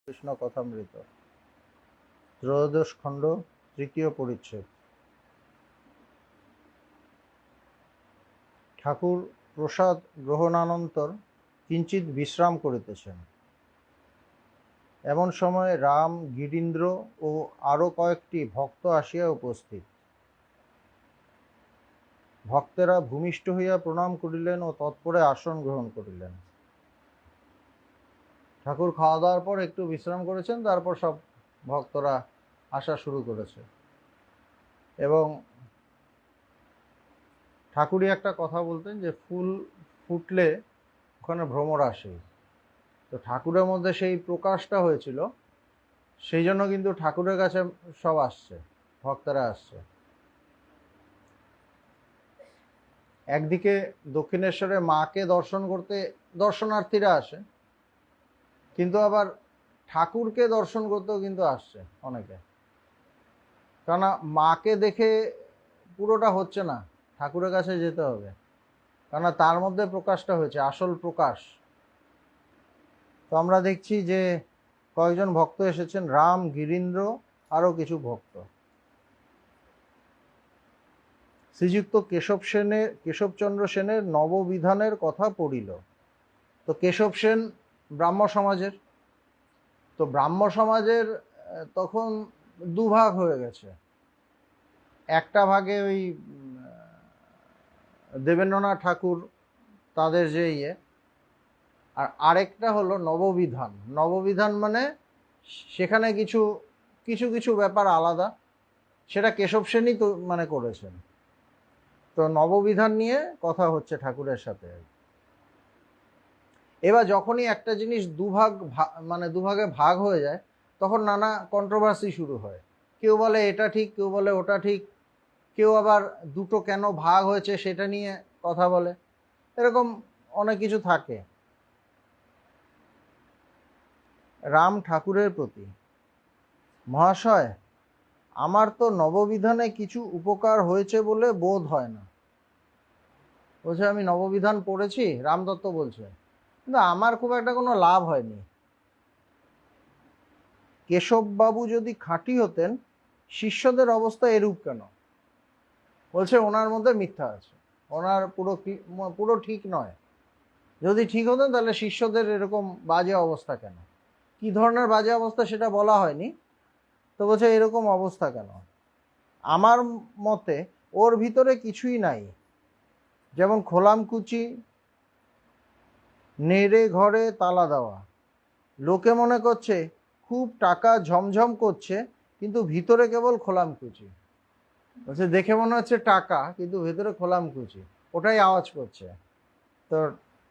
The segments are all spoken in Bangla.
কৃষ্ণ কথামৃত ত্রয়োদশ খণ্ড তৃতীয় পরিচ্ছেদ। ঠাকুর প্রসাদ গ্রহণানন্তর কিঞ্চিৎ বিশ্রাম করিতেছেন। এমন সময় রাম, গিরীন্দ্র ও আরও কয়েকটি ভক্ত আসিয়া উপস্থিত। ভক্তেরা ভূমিষ্ঠ হইয়া প্রণাম করিলেন ও তৎপরে আসন গ্রহণ করিলেন। ঠাকুর খাওয়া দাওয়ার পর একটু বিশ্রাম করেছেন, তারপর সব ভক্তরা আসা শুরু করেছে। এবং ঠাকুরই একটা কথা বলতেন যে ফুল ফুটলে ওখানে ভ্রমর আসে। তো ঠাকুরের মধ্যে সেই প্রকাশটা হয়েছিল, সেই জন্য কিন্তু ঠাকুরের কাছে সব আসছে, ভক্তরা আসছে। একদিকে দক্ষিণেশ্বরে মাকে দর্শন করতে দর্শনার্থীরা আসে, কিন্তু আবার ঠাকুরকে দর্শন করতেও কিন্তু আসছে অনেকে। কেননা মাকে দেখে পুরোটা হচ্ছে না, ঠাকুরের কাছে যেতে হবে, কেননা তার মধ্যে প্রকাশটা হয়েছে, আসল প্রকাশ। তো আমরা দেখছি যে কয়েকজন ভক্ত এসেছেন, রাম, গিরীন্দ্র, আরও কিছু ভক্ত। শ্রীযুক্ত কেশবচন্দ্র সেনের নববিধানের কথা পড়িল। তো কেশব সেন ব্রাহ্ম সমাজের, তো ব্রাহ্ম সমাজের তখন দুভাগ হয়ে গেছে। একটা ভাগে ওই দেবেন্দ্রনাথ ঠাকুর তাদের যে আর আরেকটা হলো নববিধান। নববিধান মানে সেখানে কিছু কিছু কিছু ব্যাপার আলাদা, সেটা কেশব সেনই তো মানে করেছেন। তো নববিধান নিয়ে কথা হচ্ছে ঠাকুরের সাথে। এবার যখনই একটা জিনিস দুভাগে ভাগ হয়ে যায়, তখন নানা কন্ট্রোভার্সি শুরু হয়। কেউ বলে এটা ঠিক, কেউ বলে ওটা ঠিক, কেউ আবার দুটো কেন ভাগ হয়েছে সেটা নিয়ে কথা বলে। এরকম অনেক কিছু থাকে। রাম ঠাকুরের প্রতি: মহাশয়, আমার তো নববিধানে কিছু উপকার হয়েছে বলে বোধ হয় না। বলছে আমি নববিধান পড়েছি, রামদত্ত বলছে, কিন্তু আমার খুব একটা কোনো লাভ হয়নি। কেশববাবু যদি খাঁটি হতেন, শিষ্যদের অবস্থা এরূপ কেন? বলছে ওনার মধ্যে মিথ্যা আছে, ওনার পুরো ঠিক নয়। যদি ঠিক হতেন তাহলে শিষ্যদের এরকম বাজে অবস্থা কেন? কি ধরনের বাজে অবস্থা সেটা বলা হয়নি, তো বলছে এরকম অবস্থা কেন? আমার মতে ওর ভিতরে কিছুই নাই। যেমন খোলামকুচি, নেড়ে ঘরে তালা দেওয়া। লোকে মনে করছে খুব টাকা ঝমঝম করছে, কিন্তু ভিতরে কেবল খোলামকুচি। বলছে দেখে মনে হচ্ছে টাকা, কিন্তু ভেতরে খোলামকুচি, ওটাই আওয়াজ করছে। তো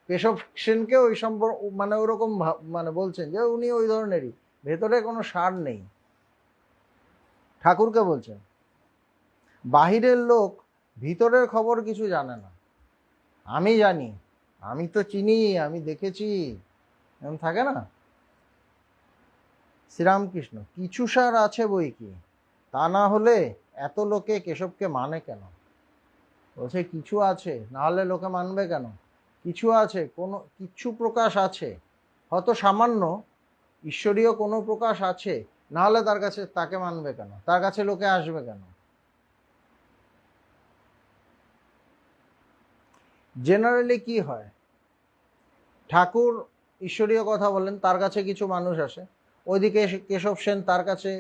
কেশব সেনকে ওই সম্পর্ক মানে ওরকম মানে বলছেন যে উনি ওই ধরনেরই, ভেতরে কোনো সার নেই। ঠাকুরকে বলছেন বাহিরের লোক ভিতরের খবর কিছু জানে না, আমি জানি, আমি তো চিনি, আমি দেখেছি, এমন থাকে না। শ্রীরামকৃষ্ণ: কিছু সার আছে বই কি, তা না হলে এত লোকে কেশবকে মানে কেন? বলছে কিছু আছে, না হলে লোকে মানবে কেন? কিছু আছে, কোনো কিছু প্রকাশ আছে, হয়তো সামান্য ঈশ্বরীয় কোনো প্রকাশ আছে, না হলে তাকে মানবে কেন, তার কাছে লোকে আসবে কেন? জেনারেলি কি হয়, ঠাকুর ঈশ্বরীয় কথা বলেন, তার কাছে কিছু মানুষ আসে। ওইদিকে কেশব সেন, তার কাছে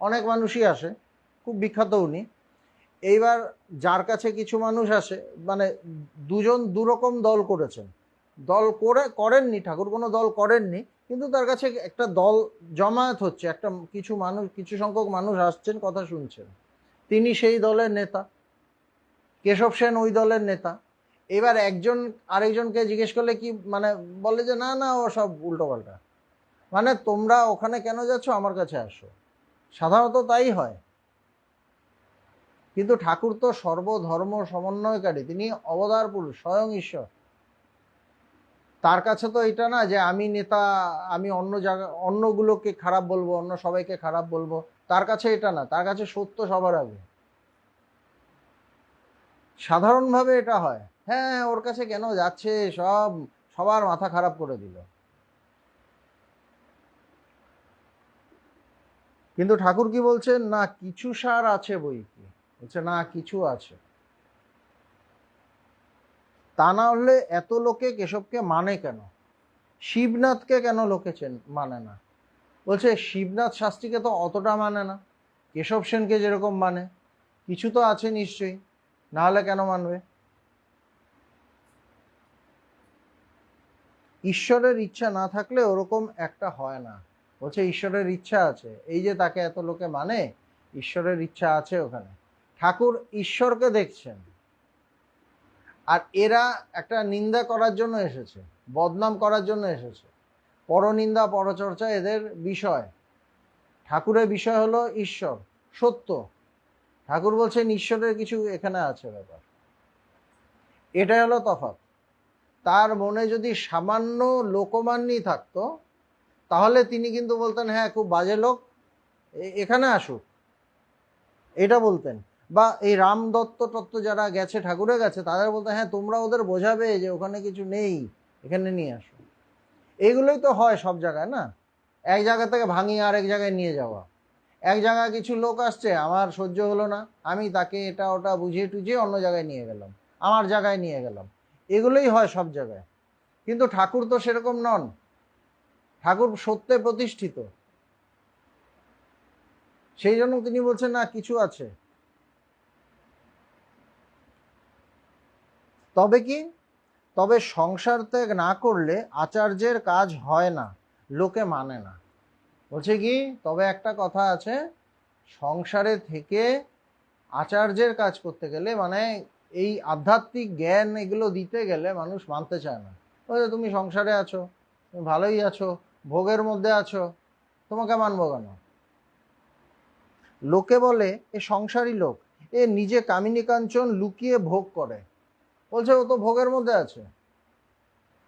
অনেক মানুষই আসে, খুব বিখ্যাত উনি। এইবার যার কাছে কিছু মানুষ আসে, মানে দুজন দুরকম দল করেছেন। করেননি ঠাকুর, কোনো দল করেননি, কিন্তু তার কাছে একটা দল জমায়েত হচ্ছে, একটা কিছু সংখ্যক মানুষ আসছেন, কথা শুনছেন। তিনি সেই দলের নেতা, কেশব সেন ওই দলের নেতা। এবার একজন আরেকজনকে জিজ্ঞেস করলে কি মানে বলে যে না না, ও সব উল্টোপাল্টা, মানে তোমরা ওখানে কেন যাচ্ছ, আমার কাছে আসো। সাধারণত তাই হয়। কিন্তু ঠাকুর তো সর্বধর্ম সমন্বয়কারী, তিনি অবতার পুরুষ, স্বয়ং ঈশ্বর। তার কাছে তো এটা না যে আমি নেতা, আমি অন্যগুলোকে খারাপ বলবো, অন্য সবাইকে খারাপ বলবো, তার কাছে এটা না। তার কাছে সত্য সবার আগে। সাধারণভাবে এটা হয়, হ্যাঁ ওর কাছে কেন যাচ্ছে, সবার মাথা খারাপ করে দিল। কিন্তু ঠাকুর কি বলছেন, না কিছু সার আছে বই কি, বলছে না কিছু আছে। তা না হলে এত লোকে কেশবকে মানে কেন? শিবনাথকে কেন লোকে মানে না? বলছে শিবনাথ শাস্ত্রীকে তো অতটা মানে না, কেশব সেনকে যেরকম মানে, কিছু তো আছে নিশ্চয়ই, না হলে কেন মানবে? ঈশ্বরের ইচ্ছা না থাকলে ওরকম একটা হয় না। বলছে ঈশ্বরের ইচ্ছা আছে, এই যে তাকে এত লোকে মানে, ঈশ্বরের ইচ্ছা আছে ওখানে। ঠাকুর ঈশ্বরকে দেখছেন, আর এরা একটা নিন্দা করার জন্য এসেছে, বদনাম করার জন্য এসেছে, পরনিন্দা পরচর্চা এদের বিষয়। ঠাকুরের বিষয় হলো ঈশ্বর, সত্য। ঠাকুর বলছেন ঈশ্বরের কিছু এখানে আছে ব্যাপার, এটাই হলো তফাৎ। তার মনে যদি সামান্য লোকমান্যই থাকতো, তাহলে তিনি কিন্তু বলতেন হ্যাঁ খুব বাজে লোক, এখানে আসুক, এটা বলতেন। বা এই রাম দত্ত তত্ত্ব যারা গেছে ঠাকুরের কাছে, তাদের বলতেন হ্যাঁ তোমরা ওদের বোঝাবে যে ওখানে কিছু নেই, এখানে নিয়ে আসো। এইগুলোই তো হয় সব জায়গায় না, এক জায়গা থেকে ভাঙিয়ে আরেক জায়গায় নিয়ে যাওয়া। এক জায়গায় কিছু লোক আসছে, আমার সহ্য হলো না, আমি তাকে এটা ওটা বুঝিয়ে টুঝিয়ে অন্য জায়গায় নিয়ে গেলাম, আমার জায়গায় নিয়ে গেলাম। এগুলোই হয় সব জায়গায়। কিন্তু ঠাকুর তো সেরকম নন, ঠাকুর সত্যে প্রতিষ্ঠিত। সেই জন্য তিনি বলছেন না কিছু আছে। তবে কি, তবে সংসার ত্যাগ না করলে আচার্যের কাজ হয় না, লোকে মানে না। বলছে কি, তবে একটা কথা আছে, সংসারে থেকে আচার্যের কাজ করতে গেলে, মানে এই আধ্যাত্মিক জ্ঞান এগুলো দিতে গেলে মানুষ মানতে চায় না। বলছে তুমি সংসারে আছো, তুমি ভালোই আছো, ভোগের মধ্যে আছো, তোমাকে মানবো কেন? লোকে বলে এ সংসারী লোক, এ নিজে কামিনী কাঞ্চন লুকিয়ে ভোগ করে। বলছে ও তো ভোগের মধ্যে আছে,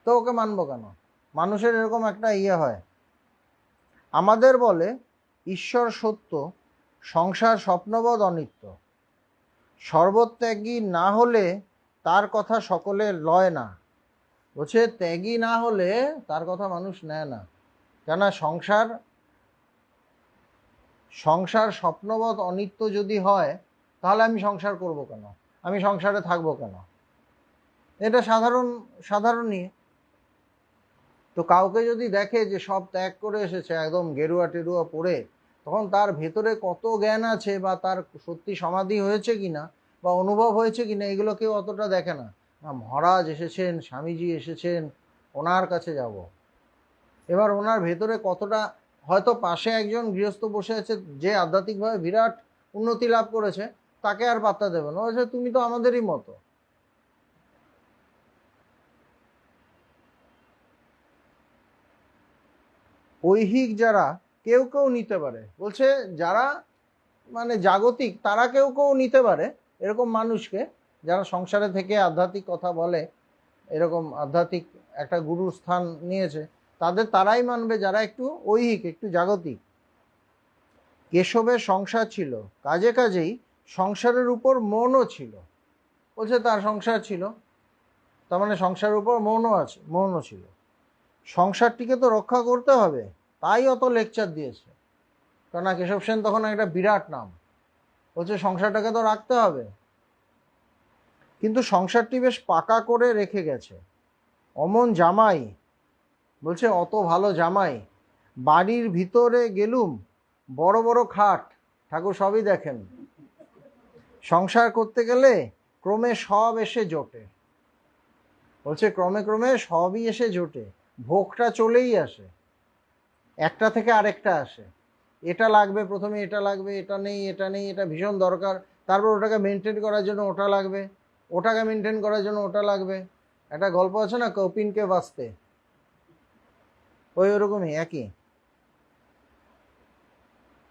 তো ওকে মানবো কেন? মানুষের এরকম একটা ইয়ে হয়। আমাদের বলে ঈশ্বর সত্য, সংসার স্বপ্নবৎ অনিত্য। সর্বত্যাগী না হলে তার কথা সকলে লয় না। বলছে ত্যাগী না হলে তার কথা মানুষ নেয় না। কেন? সংসার সংসার স্বপ্নবৎ অনিত্য যদি হয়, তাহলে আমি সংসার করব কেন, আমি সংসারে থাকবো কেন? এটা সাধারণ সাধারণই। তো কাউকে যদি দেখে যে সব ত্যাগ করে এসেছে একদম গেরুয়া টেরুয়া পরে, তখন তার ভেতরে কত জ্ঞান আছে, বা তার সত্যি সমাধি হয়েছে কিনা বা অনুভব হয়েছে কিনা, এগুলো কেউ অতটা দেখে না। মহারাজ এসেছেন, স্বামীজি এসেছেন, ওনার কাছে যাব। এবার ওনার ভেতরে কতটা, হয়তো পাশে একজন গৃহস্থ বসে আছে যে আধ্যাত্মিকভাবে বিরাট উন্নতি লাভ করেছে, তাকে আর পাত্তা দেবে না, বলছে তুমি তো আমাদেরই মতো। ঐহিক যারা, কেউ কেউ নিতে পারে, বলছে যারা মানে জাগতিক, তারা কেউ কেউ নিতে পারে এরকম মানুষকে, যারা সংসারে থেকে আধ্যাত্মিক কথা বলে, এরকম আধ্যাত্মিক একটা গুরুর স্থান নিয়েছে, তারাই মানবে যারা একটু ঐহিক, একটু জাগতিক। কেশবের সংসার ছিল, কাজে কাজেই সংসারের উপর মনও ছিল। বলছে তার সংসার ছিল, তার মানে সংসারের উপর মনও ছিল। সংসারটিকে তো রক্ষা করতে হবে, তাই অত লেকচার দিয়েছে। কেননা কেশব সেন তখন একটা বিরাট নাম, বলছে সংসারটাকে তো রাখতে হবে। কিন্তু সংসারটি বেশ পাকা করে রেখে গেছে। অমন জামাই, বলছে অত ভালো জামাই, বাড়ির ভিতরে গেলুম, বড় বড় খাট, ঠাকুর সবই দেখেন। সংসার করতে গেলে ক্রমে সব এসে জোটে। বলছে ক্রমে ক্রমে সবই এসে জোটে, ভোগটা চলেই আসে, একটা থেকে আরেকটা আসে। এটা লাগবে প্রথমে, এটা লাগবে, এটা নেই, এটা নেই, এটা ভীষণ দরকার, তারপর ওটাকে মেনটেন করার জন্য ওটা লাগবে, ওটাকে মেনটেন করার জন্য ওটা লাগবে। একটা গল্প আছে না, কপিনকে বাঁচতে, ওই ওরকমই একই।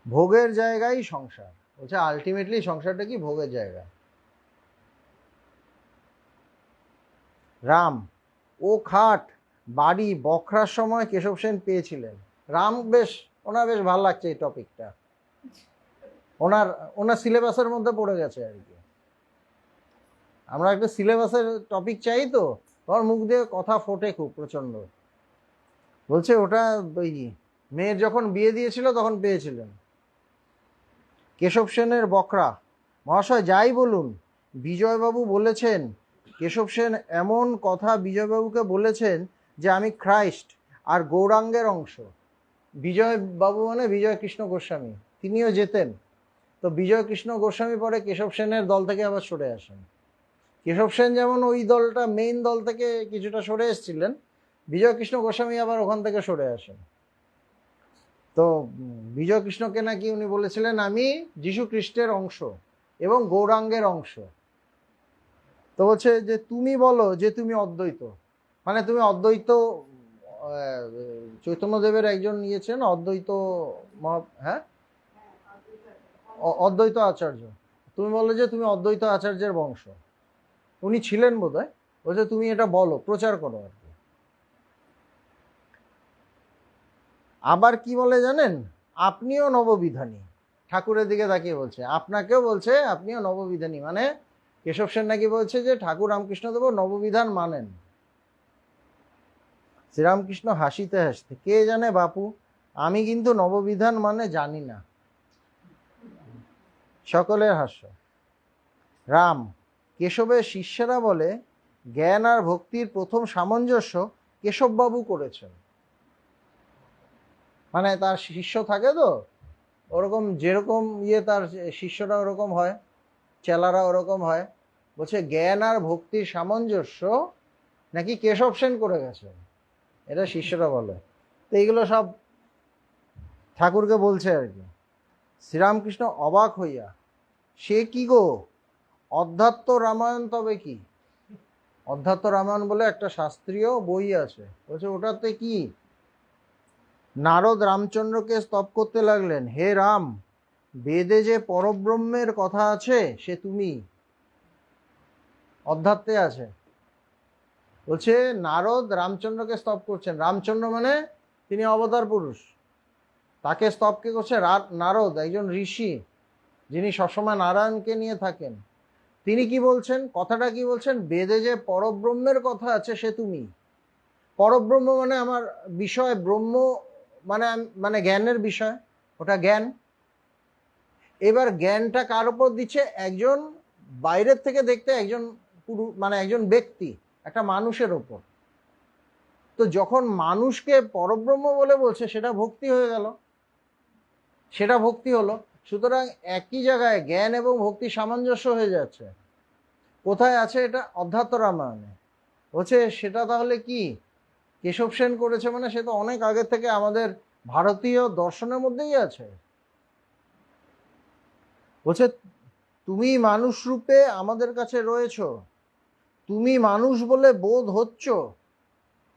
ভোগের জায়গায় সংসার, বলছে আলটিমেটলি সংসারটা কি ভোগের জায়গা। রাম, ও খাট বাড়ি বখরার সময় কেশব সেন পেয়েছিলেন। রাম বেশ, ওনার বেশ ভালো লাগছে এই টপিকটা, ওনার ওনার সিলেবাসের মধ্যে পড়ে গেছে আর কি। আমরা একটা সিলেবাসের টপিক চাই, তো তোমার মুখ দিয়ে কথা ফোটে খুব প্রচণ্ড। বলছে ওটা ওই মেয়ের যখন বিয়ে দিয়েছিল তখন পেয়েছিলেন। কেশব সেনের বকরা। মহাশয় যাই বলুন, বিজয়বাবু বলেছেন, কেশব সেন এমন কথা বিজয়বাবুকে বলেছেন যে আমি খ্রাইস্ট আর গৌরাঙ্গের অংশ। বিজয়বাবু মানে বিজয় কৃষ্ণ গোস্বামী, তিনিও যেতেন। তো বিজয় কৃষ্ণ গোস্বামী পরে কেশব সেনের দল থেকে আবার সরে আসেন। কেশব সেন যেমন ওই দলটা মেইন দল থেকে কিছুটা সরে এসেছিলেন, বিজয় কৃষ্ণ গোস্বামী আবার ওখান থেকে সরে আসেন। তো বিজয় কৃষ্ণকে নাকি উনি বলেছিলেন আমি যীশু খ্রিস্টের অংশ এবং গৌরাঙ্গের অংশ। তো বলছে যে তুমি বলো যে তুমি অদ্বৈত, মানে তুমি অদ্বৈত, চৈতন্যদেবের একজন নিয়েছেন অদ্বৈত হ্যাঁ অদ্বৈত আচার্য, তুমি বলো যে তুমি অদ্বৈত আচার্যের বংশ। উনি ছিলেন বোধহয়। বলছে তুমি এটা বলো, প্রচার করো আর কি। আবার কি বলে জানেন, আপনিও নববিধানী। ঠাকুরের দিকে তাকিয়ে বলছে, আপনাকেও বলছে আপনিও নববিধানী, মানে কেশব সেন নাকি বলছে যে ঠাকুর রামকৃষ্ণদেব নববিধান মানেন। শ্রীরামকৃষ্ণ হাসিতে হাসতে, কে জানে বাপু, আমি কিন্তু নববিধান মানে জানি না। সকলের হাস্য। রাম, কেশবের শিষ্যরা বলে জ্ঞান আর ভক্তির প্রথম সামঞ্জস্য কেশববাবু করেছেন। মানে তার শিষ্য থাকে তো ওরকম, যেরকম তার শিষ্যরা ওরকম হয়, চেলারা ওরকম হয়। বলছে জ্ঞান আর ভক্তির সামঞ্জস্য নাকি কেশব সেন করে গেছেন, এটা শিষ্যরা বলে। তো এইগুলো সব ঠাকুরকে বলছে আর কি। শ্রীরামকৃষ্ণ অবাক হইয়া, সে কি গো, অধ্যাত্ম রামায়ণ তবে কি? অধ্যাত্ম রামায়ণ বলে একটা শাস্ত্রীয় বই আছে, বলছে ওটাতে কি? নারদ রামচন্দ্রকে স্তব করতে লাগলেন, হে রাম, বেদে যে পরব্রহ্মের কথা আছে সে তুমি, অধ্যাত্মে আছে। বলছে নারদ রামচন্দ্রকে স্তব করছেন, রামচন্দ্র মানে তিনি অবতার পুরুষ, তাকে স্তব কে করছে? নারদ, একজন ঋষি যিনি সবসময় নারায়ণকে নিয়ে থাকেন। তিনি কি বলছেন, কথাটা কি বলছেন? বেদে যে পরব্রহ্মের কথা আছে সে তুমি। পরব্রহ্ম মানে আমার বিষয়, ব্রহ্ম মানে মানে জ্ঞানের বিষয়, ওটা জ্ঞান। এবার জ্ঞানটা কার উপর দিচ্ছে? একজন বাইরের থেকে দেখতে একজন মানে একজন ব্যক্তি, একটা মানুষের ওপর। তো যখন মানুষকে পরব্রহ্ম বলে বলছে সেটা ভক্তি হয়ে গেল, সেটা ভক্তি হলো। সুতরাং একই জায়গায় জ্ঞান এবং ভক্তি সামঞ্জস্য হয়ে যাচ্ছে। কোথায় আছে এটা? অধ্যাত্ম রামায়ণে। বলছে সেটা তাহলে কি কেশব সেন করেছে? মানে সে তো অনেক আগে থেকে আমাদের ভারতীয় দর্শনের মধ্যেই আছে। বলছে তুমি মানুষ রূপে আমাদের কাছে রয়েছ, তুমি মানুষ বলে বোধ হচ্ছ।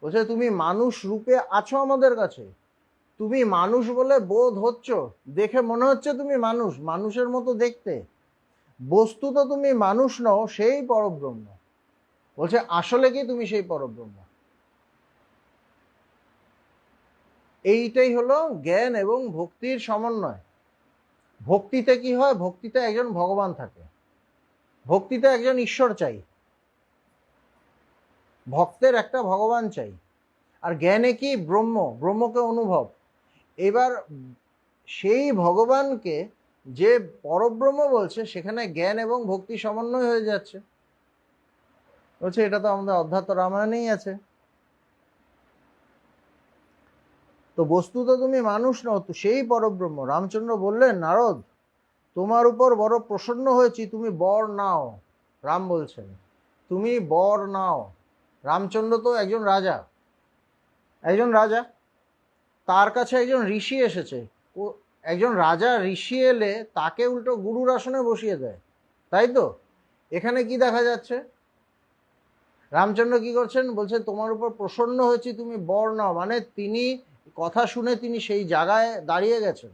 বলছে তুমি মানুষ রূপে আছো আমাদের কাছে, তুমি মানুষ বলে বোধ হচ্ছ, দেখে মনে হচ্ছে তুমি মানুষ, মানুষের মতো দেখতে, বস্তুত তুমি মানুষ নও, সেই পরব্রহ্ম। বলছে আসলে কি তুমি সেই পরব্রহ্ম। এইটাই হলো জ্ঞান এবং ভক্তির সমন্বয়। ভক্তিতে কি হয়? ভক্তিতে একজন ভগবান থাকে, ভক্তিতে একজন ঈশ্বর চাই, ভক্তের একটা ভগবান চাই। আর জ্ঞানে কি? ব্রহ্ম, ব্রহ্মকে অনুভব। এবার সেই ভগবানকে যে পরব্রহ্ম বলছে, সেখানে জ্ঞান এবং ভক্তি সমন্বয় হয়ে যাচ্ছে। বলছে এটা তো আমাদের অধ্যাত্ম রামায়ণেই আছে। তো বস্তুত তুমি মানুষ নও, তো সেই পরব্রহ্ম। রামচন্দ্র বললেন, নারদ, তোমার উপর বড় প্রসন্ন হয়েছি, তুমি বর নাও। রাম বলছেন তুমি বর নাও। রামচন্দ্র তো একজন রাজা, একজন রাজা, তার কাছে একজন ঋষি এসেছে। ও একজন রাজা, ঋষি এলে তাকে উল্টো গুরুর আসনে বসিয়ে দেয়, তাই তো? এখানে কি দেখা যাচ্ছে? রামচন্দ্র কি করছেন? বলছে তোমার উপর প্রসন্ন হয়েছি, তুমি বর নাও। মানে তিনি কথা শুনে তিনি সেই জায়গায় দাঁড়িয়ে গেছেন,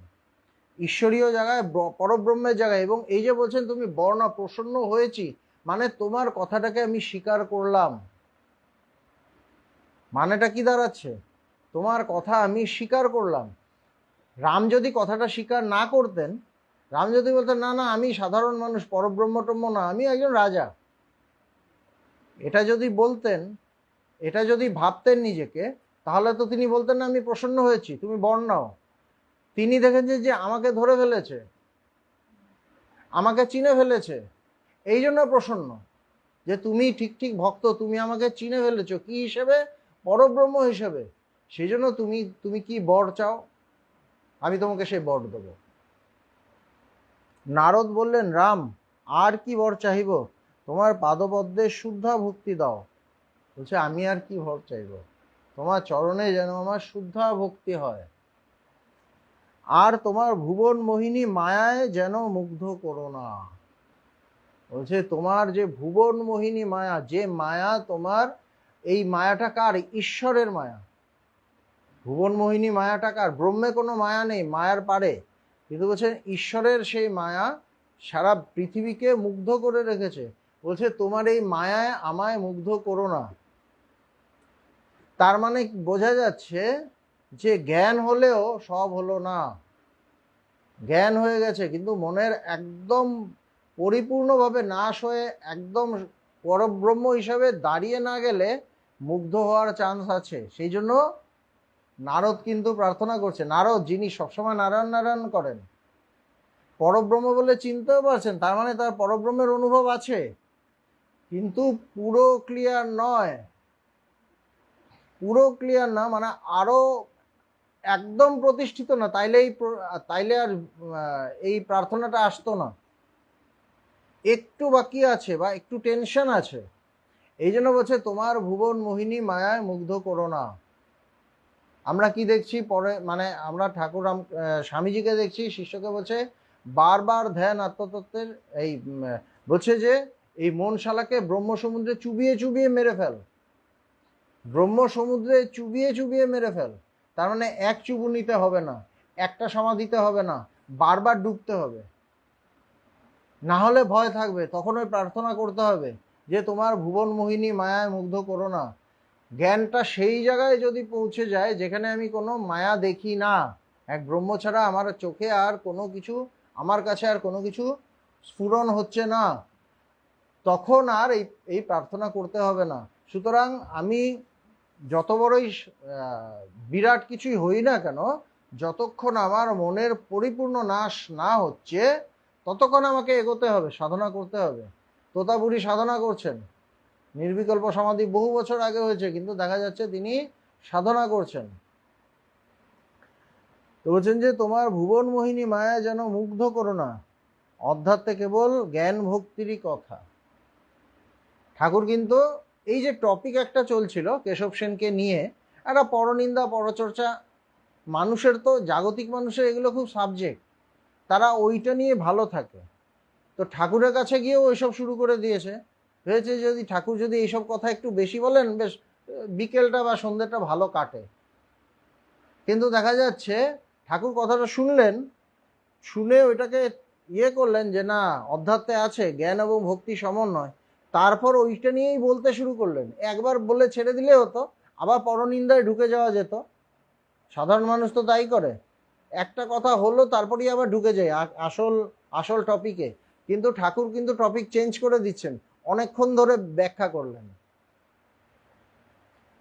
ঈশ্বরীয় জায়গায়, পরব্রহ্মের জায়গায়। এবং এই যে বলছেন তুমি বর নাও, প্রসন্ন হয়েছি, মানে তোমার কথাটাকে আমি স্বীকার করলাম। মানেটা কি দাঁড়াচ্ছে? তোমার কথা আমি স্বীকার করলাম। রাম যদি কথাটা স্বীকার না করতেন, রাম যদি বলতেন না না আমি সাধারণ মানুষ, পরব্রহ্ম টম্ম না, আমি একজন রাজা, এটা যদি বলতেন, এটা যদি ভাবতেন নিজেকে, তাহলে তো তিনি বলতেন না আমি প্রসন্ন হয়েছি, তুমি বর নাও। তিনি দেখেছেন যে আমাকে ধরে ফেলেছে, আমাকে চিনে ফেলেছে, এই জন্য প্রসন্ন যে তুমি ঠিক ঠিক ভক্ত, তুমি আমাকে চিনে ফেলেছো কি হিসেবে? পরব্রহ্ম হিসেবে। সেই জন্য তুমি তুমি কি বর চাও, আমি তোমাকে সেই বর দেব। নারদ বললেন, রাম, আর কি বর চাহিব? তোমার পাদপদ্মে শুদ্ধা ভক্তি দাও। বলছে, আমি আর কি বর চাইব? তোমার চরণে যেন আমার শুদ্ধা ভক্তি হয়, আর তোমার ভুবন মোহিনী মায়ায় যেন মুগ্ধ করো না। বলছে, তোমার যে ভুবন মোহিনী মায়া, যে মায়া তোমার, এই মায়াটা কার? ঈশ্বরের মায়া। ভুবন মোহিনী মায়াটা কার? ব্রহ্মে কোনো মায়া নেই, মায়ার পারে, কিন্তু বলছেন ঈশ্বরের সেই মায়া সারা পৃথিবীকে মুগ্ধ করে রেখেছে। বলছে, তোমার এই মায়ায় আমায় মুগ্ধ করো না। তার মানে বোঝা যাচ্ছে যে জ্ঞান হলেও সব হলো না। জ্ঞান হয়ে গেছে, কিন্তু মনের একদম পরিপূর্ণভাবে নাশ হয়ে একদম পরব্রহ্ম হিসাবে দাঁড়িয়ে না গেলে মুগ্ধ হওয়ার চান্স আছে। সেই জন্য নারদ কিন্তু প্রার্থনা করছে। নারদ, যিনি সবসময় নারায়ণ নারায়ণ করেন, পরব্রহ্ম বলে চিনতেও পারছেন, তার মানে তার পরব্রহ্মের অনুভব আছে, কিন্তু পুরো ক্লিয়ার নয়। পুরো ক্লিয়ার না মানে আরো একদম প্রতিষ্ঠিত না, তাইলে আর এই প্রার্থনাটা আসতো না। একটু বাকি আছে বা একটু টেনশন আছে, এই জন্য বলছে তোমার ভুবন মোহিনী মায়ায় মুগ্ধ করো না। আমরা কি দেখছি পরে, মানে আমরা ঠাকুর স্বামীজিকে দেখছি, শিষ্যকে বলছে বারবার ধ্যান আত্মতত্ত্বের এই বলছে যে এই মনশালাকে ব্রহ্ম সমুদ্রে চুবিয়ে চুবিয়ে মেরে ফেল, ব্রহ্ম সমুদ্রে চুবিয়ে চুবিয়ে মেরে ফেল। তার মানে এক চুবুনিতে হবে না, একটা সমাধিতে হবে না, বারবার ডুবতে হবে, না হলে ভয় থাকবে। তখন ওই প্রার্থনা করতে হবে যে তোমার ভুবন মোহিনী মায়ায় মুগ্ধ করো না। জ্ঞানটা সেই জায়গায় যদি পৌঁছে যায় যেখানে আমি কোনো মায়া দেখি না, এক ব্রহ্ম ছাড়া আমার চোখে আর কোনো কিছু, আমার কাছে আর কোনো কিছু স্ফুরণ হচ্ছে না, তখন আর এই প্রার্থনা করতে হবে না। সুতরাং আমি যত বড়ই বিরাট কিছুই হই না কেন, যতক্ষণ আমার মনের পরিপূর্ণ নাশ না হচ্ছে ততক্ষণ আমাকে এগোতে হবে, সাধনা করতে হবে। তোতাপুরী সাধনা করছেন, নির্বিকল্প সমাধি বহু বছর আগে হয়েছে, কিন্তু দেখা যাচ্ছে তিনি সাধনা করছেন। তো বলছেন যে তোমার ভুবন মোহিনী মায়া যেন মুগ্ধ করো না, অধ্যাত্মে কেবল জ্ঞান ভক্তিরই কথা। ঠাকুর কিন্তু এই যে টপিক একটা চলছিল কেশব সেনকে নিয়ে, একটা পরনিন্দা পরচর্চা, মানুষের তো, জাগতিক মানুষের এগুলো খুব সাবজেক্ট, তারা ওইটা নিয়ে ভালো থাকে। তো ঠাকুরের কাছে গিয়েও ওইসব শুরু করে দিয়েছে। হয়েছে যদি ঠাকুর যদি এইসব কথা একটু বেশি বলেন, বেশ বিকেলটা বা সন্ধ্যেটা ভালো কাটে। কিন্তু দেখা যাচ্ছে ঠাকুর কথাটা শুনলেন, শুনে ওইটাকে করলেন যে না, অধ্যাত্মে আছে জ্ঞান এবং ভক্তি সমন্বয়, তারপর ওইটা নিয়েই বলতে শুরু করলেন। একবার বলে ছেড়ে দিলে হতো, আবার পরনিন্দায় ঢুকে যাওয়া যেত। সাধারণ মানুষ তো তাই করে, একটা কথা হলো তারপরেই আবার ঢুকে যায় আসল আসল টপিকে। কিন্তু ঠাকুর কিন্তু টপিক চেঞ্জ করে দিচ্ছেন, অনেকক্ষণ ধরে ব্যাখ্যা করলেন।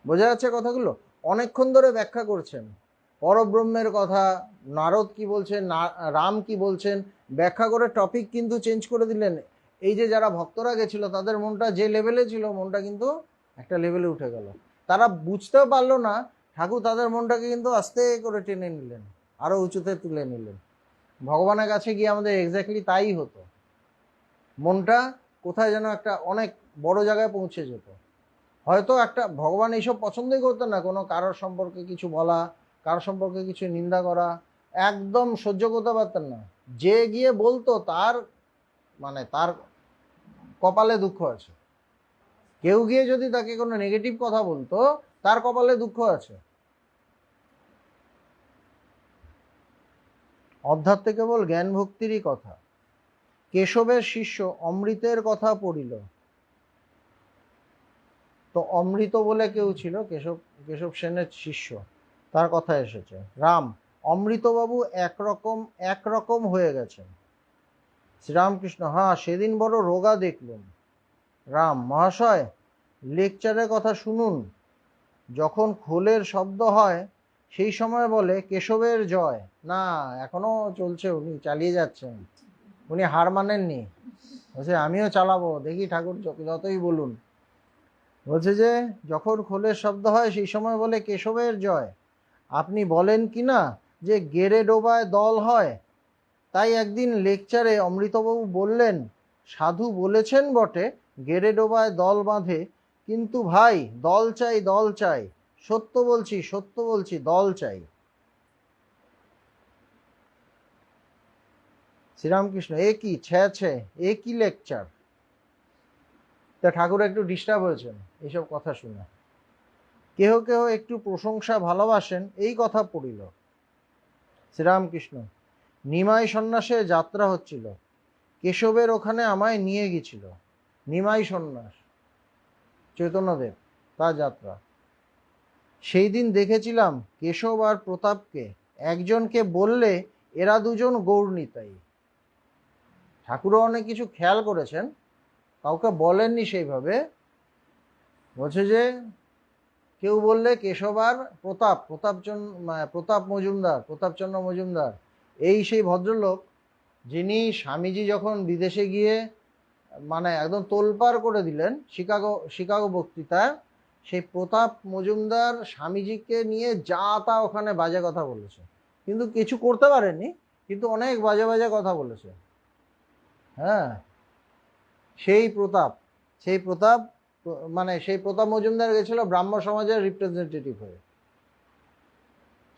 বোঝা যাচ্ছে কথাগুলো? অনেকক্ষণ ধরে ব্যাখ্যা করছেন পরব্রহ্মের কথা, নারদ কি বলছেন, রাম কি বলছেন, ব্যাখ্যা করে টপিক কিন্তু চেঞ্জ করে দিলেন। এই যে যারা ভক্তরা গেছিল তাদের মনটা যে লেভেলে ছিল, মনটা কিন্তু একটা লেভেলে উঠে গেল। তারা বুঝতেও পারলো না, ঠাকুর তাদের মনটাকে কিন্তু আস্তে করে টেনে নিলেন, আরো উঁচুতে তুলে নিলেন। ভগবানের কাছে গিয়ে আমাদের এক্স্যাক্টলি তাই হতো, মনটা কোথায় যেন একটা অনেক বড় জায়গায় পৌঁছে যেত। হয়তো একটা ভগবান এইসব পছন্দই করতেন না, কোনো কারোর সম্পর্কে কিছু বলা, কারোর সম্পর্কে কিছু নিন্দা করা একদম সহ্য করতে পারতেন না। যে গিয়ে বলতো তার মানে তার কপালে দুঃখ আছে, কেউ গিয়ে যদি তাকে কোনো নেগেটিভ কথা বলতো তার কপালে দুঃখ আছে। অধ্যাত্মে কেবল জ্ঞান ভক্তিরই কথা। কেশবের শিষ্য অমৃতের কথা পড়িল। তো অমৃত বলে কেউ ছিল, কেশব সেনের শিষ্য, তার কথা এসেছে। রাম, অমৃতবাবু একরকম হয়ে গেছেন। শ্রীরামকৃষ্ণ, হ্যাঁ সেদিন বড় রোগা দেখলুম। রাম, মহাশয় লেকচারের কথা শুনুন, যখন খোলের শব্দ হয় সেই সময় বলে কেশবের জয়। না, এখনো চলছে, উনি চালিয়ে যাচ্ছেন। উনি হার মানেননি, বলছে আমিও চালাবো, দেখি ঠাকুর যতই বলুন। বলছে যে যখন খোলের শব্দ হয় সেই সময় বলে কেশবের জয়। আপনি বলেন কি না যে গেরে ডোবায় দল হয়? তাই একদিন লেকচারে অমৃতবাবু বললেন, সাধু বলেছেন বটে গেরে ডোবায় দল বাঁধে, কিন্তু ভাই দল চাই, দল চাই, সত্য বলছি, সত্য বলছি, দল চাই। শ্রীরামকৃষ্ণ, এ কি ছে, এ কি লেকচার? তা ঠাকুর একটু ডিস্টার্ব হয়েছেন এইসব কথা শুনে। কেহ কেহ একটু প্রশংসা ভালোবাসেন, এই কথা পড়িল। শ্রীরামকৃষ্ণ, নিমাই সন্ন্যাসে যাত্রা হচ্ছিল, কেশবের ওখানে আমায় নিয়ে গেছিল। নিমাই সন্ন্যাস চৈতন্যদেব, তার যাত্রা। সেই দিন দেখেছিলাম কেশব আর প্রতাপকে, একজনকে বললে এরা দুজন গৌরনিতাই। ঠাকুরও অনেক কিছু খেয়াল করেছেন, কাউকে বলেননি সেইভাবে। বলছে যে কেউ বললে কেশব আর প্রতাপচন্দ্র মজুমদার, এই সেই ভদ্রলোক যিনি স্বামীজি যখন বিদেশে গিয়ে মানে একদম তোলপাড় করে দিলেন শিকাগো বক্তৃতায়, সেই প্রতাপ মজুমদার স্বামীজিকে নিয়ে যা তা ওখানে বাজে কথা বলেছে, কিন্তু কিছু করতে পারেনি, কিন্তু অনেক বাজে বাজে কথা বলেছে। হ্যাঁ, সেই প্রতাপ মজুমদার গেছিল ব্রাহ্ম সমাজের রিপ্রেজেন্টেটিভ হয়ে।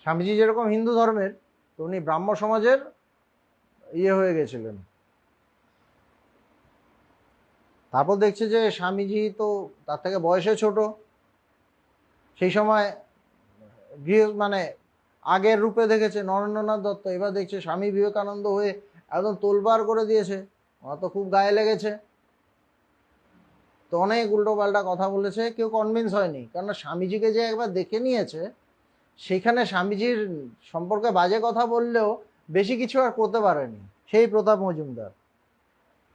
স্বামীজি যেরকম হিন্দু ধর্মের, তো উনি ব্রাহ্ম সমাজের হয়ে গেছিলেন। তারপর দেখছে যে স্বামীজি তো তার থেকে বয়সে ছোট, সেই সময় মানে আগের রূপে দেখেছে নরেন্দ্রনাথ দত্ত, এবার দেখছে স্বামী বিবেকানন্দ হয়ে একদম তোলপাড় করে দিয়েছে। আমার তো খুব গায়ে লেগেছে, তো অনেক উল্টো পাল্টা কথা বলেছে। কেউ কনভিন্স হয়নি, কারণ স্বামীজিকে যে একবার দেখে নিয়েছে, সেখানে স্বামীজির সম্পর্কে বাজে কথা বললেও বেশি কিছু আর করতে পারেনি সেই প্রতাপ মজুমদার।